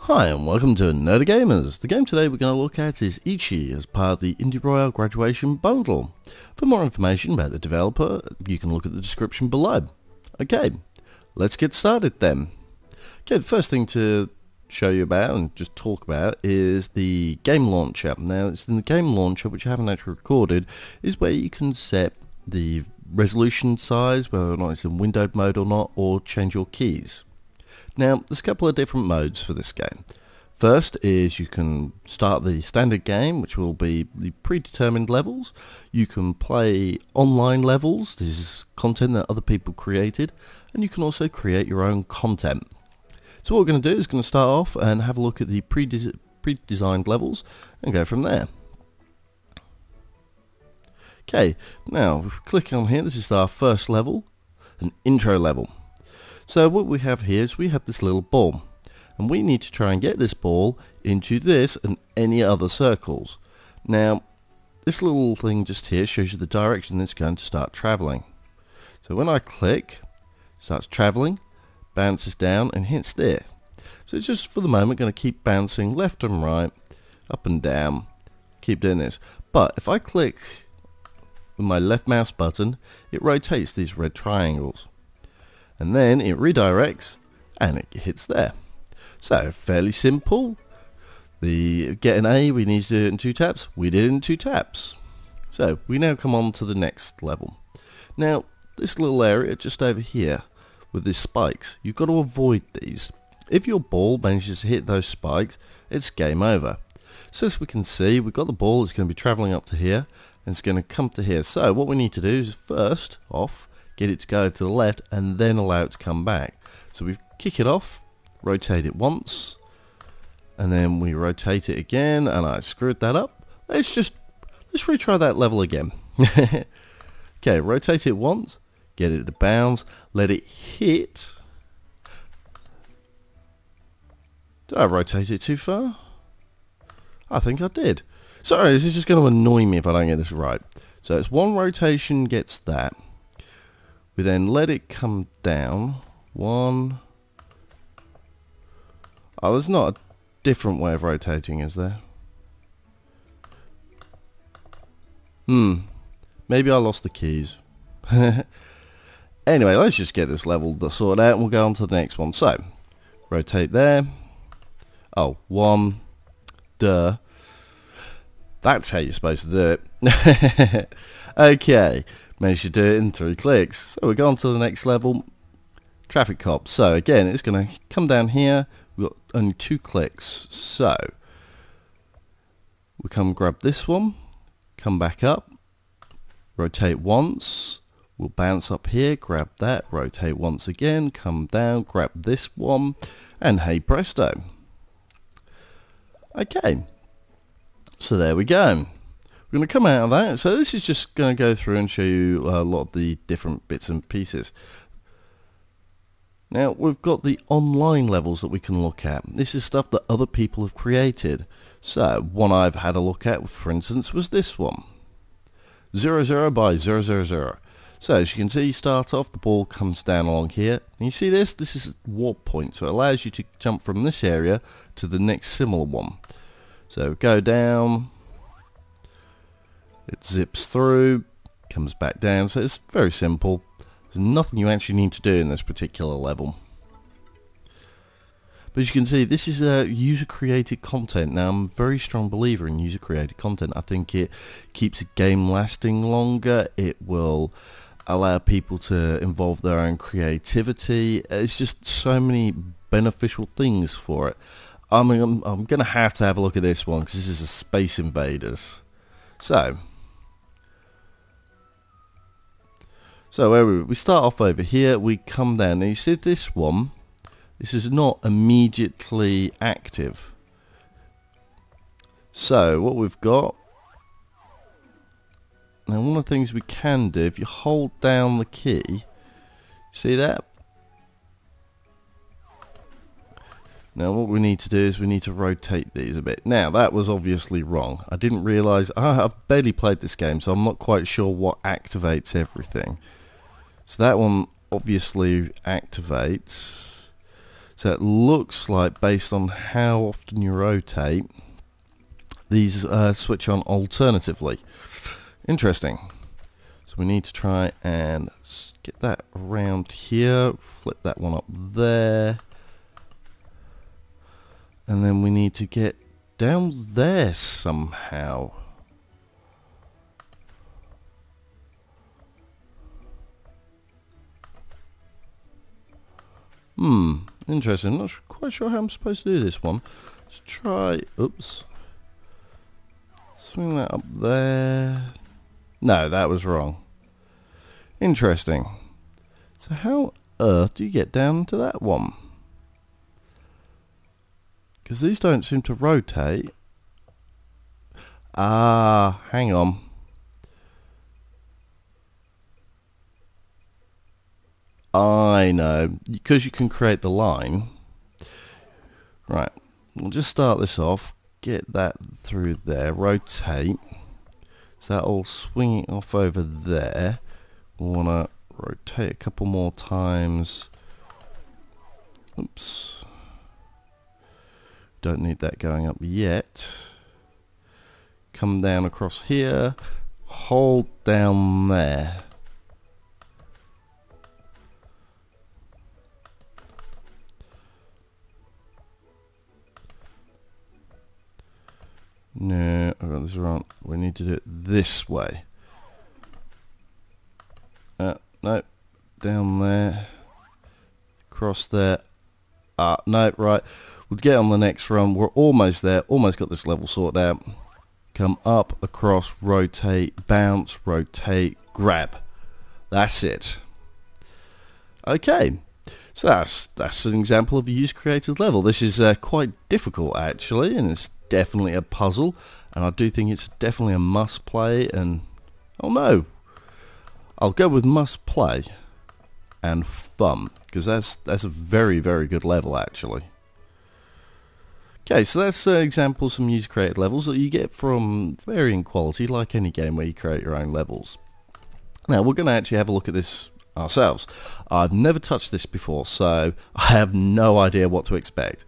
Hi and welcome to Nerdy Gamers. The game today we're going to look at is Ichi as part of the Indie Royale graduation bundle. For more information about the developer, you can look at the description below. Okay, let's get started then. Okay, the first thing to show you about and just talk about is the game launcher. Now, it's in the game launcher, which I haven't actually recorded, is where you can set the resolution size, whether or not it's in windowed mode or not, or change your keys. Now, there's a couple of different modes for this game. First is you can start the standard game, which will be the predetermined levels. You can play online levels. This is content that other people created. And you can also create your own content. So what we're going to do is going to start off and have a look at the pre-designed levels and go from there. Okay, now if we click on here, this is our first level, an intro level. So what we have here is we have this little ball, and we need to try and get this ball into this and any other circles. Now, this little thing just here shows you the direction it's going to start traveling. So when I click, it starts traveling, bounces down and hits there. So it's just for the moment going to keep bouncing left and right, up and down, keep doing this. But if I click with my left mouse button, it rotates these red triangles. And then it redirects and it hits there. So fairly simple. The get an A, we need to do it in 2 taps. We did it in 2 taps. So we now come on to the next level. Now this little area just over here with these spikes, you've got to avoid these. If your ball manages to hit those spikes, it's game over. So as we can see, we've got the ball, it's going to be traveling up to here and it's going to come to here. So what we need to do is first off get it to go to the left and then allow it to come back. So we kick it off, rotate it once, and then we rotate it again, and I screwed that up. Let's retry that level again. Okay, rotate it once, get it to bounce, let it hit. Did I rotate it too far? I think I did. Sorry, this is just going to annoy me if I don't get this right. So it's one rotation gets that. We then let it come down. One. Oh, there's not a different way of rotating, is there? Maybe I lost the keys. Anyway, let's just get this level sorted out and we'll go on to the next one. So, rotate there. Oh, one. Duh. That's how you're supposed to do it. Okay. Managed to do it in 3 clicks. So we go on to the next level, traffic cop. So again, it's going to come down here. We've got only 2 clicks. So we come grab this one, come back up, rotate once. We'll bounce up here, grab that, rotate once again, come down, grab this one, and hey presto. Okay, so there we go. We're going to come out of that. So this is just going to go through and show you a lot of the different bits and pieces. Now we've got the online levels that we can look at. This is stuff that other people have created. So one I've had a look at, for instance, was this one. 00 by 000. So as you can see, you start off, the ball comes down along here. And you see this? This is a warp point. So it allows you to jump from this area to the next similar one. So go down. It zips through, comes back down, so it's very simple. There's nothing you actually need to do in this particular level. But as you can see, this is user-created content. Now, I'm a very strong believer in user-created content. I think it keeps a game lasting longer. It will allow people to involve their own creativity. It's just so many beneficial things for it. I'm going to have a look at this one, because this is a Space Invaders. So where we start off over here, we come down. Now you see this one, this is not immediately active. So what we've got, now one of the things we can do, if you hold down the key, see that? Now what we need to do is we need to rotate these a bit. Now that was obviously wrong. I didn't realise, I've barely played this game, so I'm not quite sure what activates everything. So that one obviously activates. So it looks like, based on how often you rotate, these switch on alternatively. Interesting. So we need to try and get that around here, flip that one up there, and then we need to get down there somehow. Interesting. I'm not quite sure how I'm supposed to do this one. Let's try, oops. Swing that up there. No, that was wrong. Interesting. So how on earth do you get down to that one? Because these don't seem to rotate. Ah, hang on. I know. Because you can create the line. Right. We'll just start this off. Get that through there. Rotate. So that'll swing it off over there. We'll want to rotate a couple more times. Oops. Don't need that going up yet. Come down across here. Hold down there. No, I got this wrong. We need to do it this way. No, down there. Across there. No, right. We'll get on the next run. We're almost there. Almost got this level sorted out. Come up, across, rotate, bounce, rotate, grab. That's it. Okay. So that's an example of a user-created level. This is quite difficult, actually, and it's definitely a puzzle, and I do think it's definitely a must-play, and oh no, I'll go with must-play and fun, because that's a very, very good level, actually. Okay, so that's an example of some user-created levels that you get from varying quality, like any game where you create your own levels. Now, we're going to actually have a look at this ourselves. I've never touched this before, so I have no idea what to expect.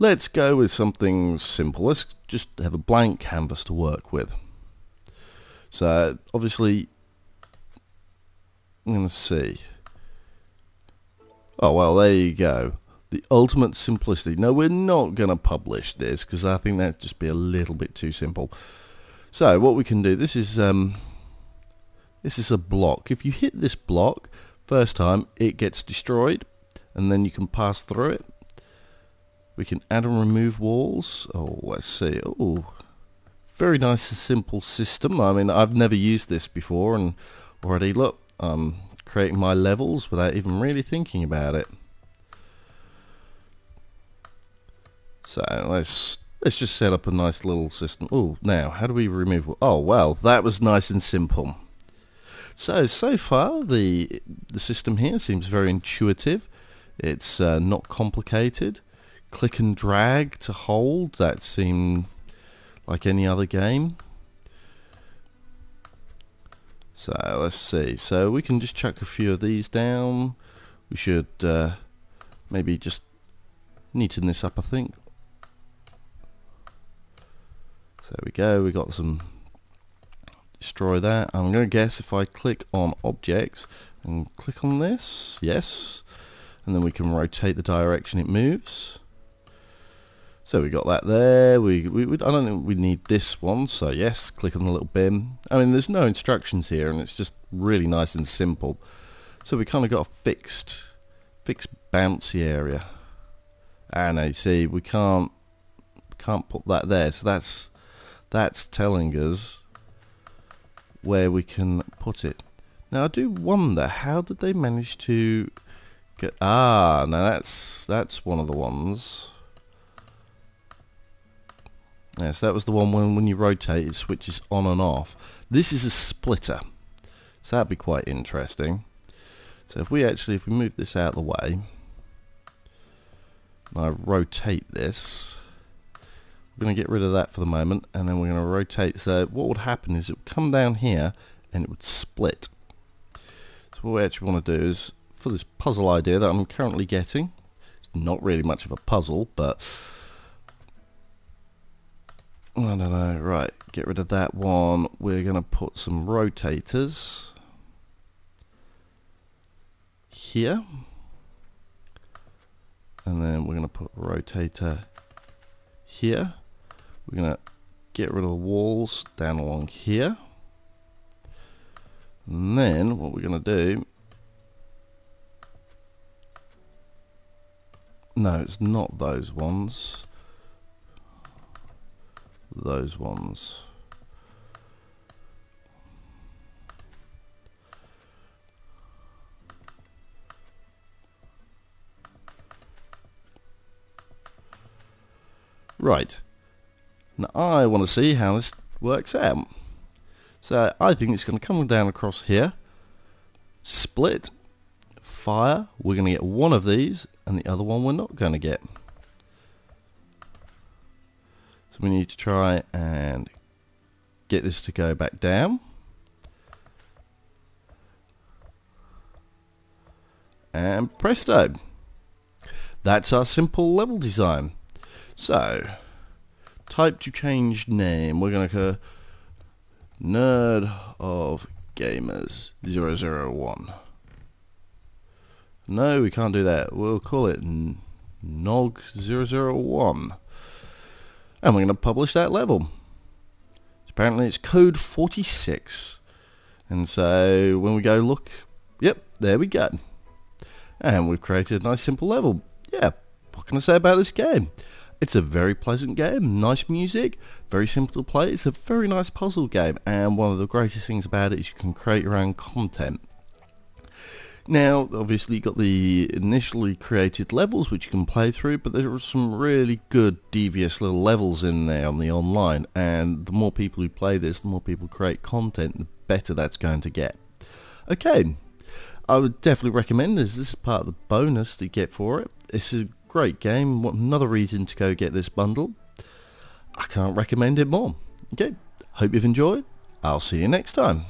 Let's go with something simple. Let's just have a blank canvas to work with. So, obviously, I'm going to see. Oh, well, there you go. The ultimate simplicity. No, we're not going to publish this, because I think that'd just be a little bit too simple. So, what we can do, this is a block. If you hit this block, first time, it gets destroyed, and then you can pass through it. We can add and remove walls. Oh, let's see. Oh, very nice and simple system. I mean, I've never used this before, and already, look, I'm creating my levels without even really thinking about it. So let's just set up a nice little system. Oh, now, how do we remove? Oh, well, that was nice and simple. So far, the system here seems very intuitive. It's not complicated. Click and drag to hold, that seemed like any other game. So let's see. So we can just chuck a few of these down. We should maybe just neaten this up, I think. So there we go. We got some. Destroy that. I'm going to guess if I click on objects and click on this, yes, and then we can rotate the direction it moves. So we got that there. I don't think we need this one, so yes, click on the little bin. I mean, there's no instructions here, and it's just really nice and simple. So we kind of got a fixed bouncy area. And you see, we can't put that there. So that's telling us where we can put it. Now I do wonder, how did they manage to get? Now that's one of the ones. Yes, that was the one when you rotate it switches on and off. This is a splitter, so that'd be quite interesting. So if we move this out of the way, and I rotate this, we're going to get rid of that for the moment, and then we're going to rotate. So what would happen is it would come down here and it would split. So what we actually want to do is, for this puzzle idea that I'm currently getting, is not really much of a puzzle, but I don't know. Right, get rid of that one. We're going to put some rotators here, and then we're going to put a rotator here. We're going to get rid of the walls down along here, and then what we're going to do, no, it's not those ones, those ones. Right, now I want to see how this works out. So I think it's going to come down across here, split, fire, we're going to get one of these, and the other one we're not going to get. So we need to try and get this to go back down. And presto! That's our simple level design. So, type to change name. We're going to go Nerd of Gamers 001. No, we can't do that. We'll call it Nog 001. And we're going to publish that level. Apparently it's code 46. And so when we go look, yep, there we go. And we've created a nice simple level. Yeah, what can I say about this game? It's a very pleasant game, nice music, very simple to play. It's a very nice puzzle game, and one of the greatest things about it is you can create your own content. Now, obviously you've got the initially created levels which you can play through, but there are some really good devious little levels in there on the online, and the more people who play this, the more people create content, the better that's going to get. Okay, I would definitely recommend this. This is part of the bonus that you get for it. It's a great game. Another reason to go get this bundle. I can't recommend it more. Okay, hope you've enjoyed. I'll see you next time.